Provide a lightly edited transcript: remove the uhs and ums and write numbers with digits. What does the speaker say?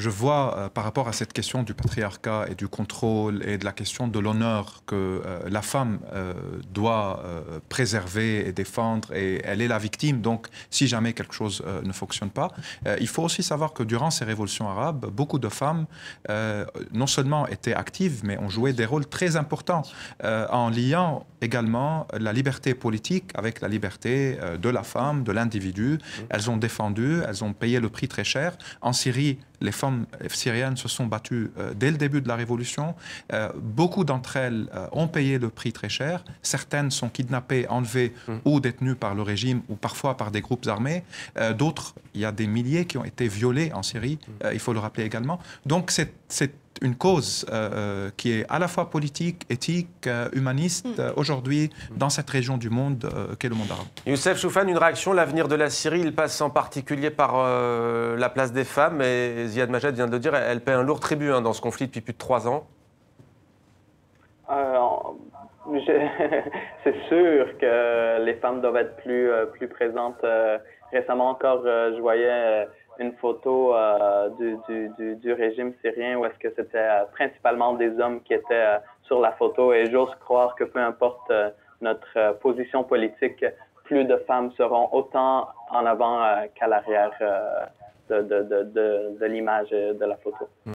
je vois par rapport à cette question du patriarcat et du contrôle et de la question de l'honneur que la femme doit préserver et défendre, et elle est la victime. Donc, si jamais quelque chose ne fonctionne pas, il faut aussi savoir que durant ces révolutions arabes, beaucoup de femmes non seulement étaient actives, mais ont joué des rôles très importants en liant également la liberté politique avec la liberté de la femme, de l'individu. Elles ont défendu, elles ont payé le prix très cher. En Syrie, les femmes syriennes se sont battues dès le début de la révolution. Beaucoup d'entre elles ont payé le prix très cher. Certaines sont kidnappées, enlevées ou détenues par le régime ou parfois par des groupes armés. D'autres, il y a des milliers qui ont été violés en Syrie, il faut le rappeler également. Donc c'est une cause qui est à la fois politique, éthique, humaniste, aujourd'hui, dans cette région du monde qu'est le monde arabe. Youssef Choufan, une réaction, l'avenir de la Syrie, il passe en particulier par la place des femmes, et Ziad Majed vient de le dire, elle paie un lourd tribut dans ce conflit depuis plus de 3 ans. C'est sûr que les femmes doivent être plus présentes. Récemment encore, je voyais une photo du régime syrien où est-ce que c'était principalement des hommes qui étaient sur la photo, et j'ose croire que peu importe notre position politique, plus de femmes seront autant en avant qu'à l'arrière de l'image de la photo.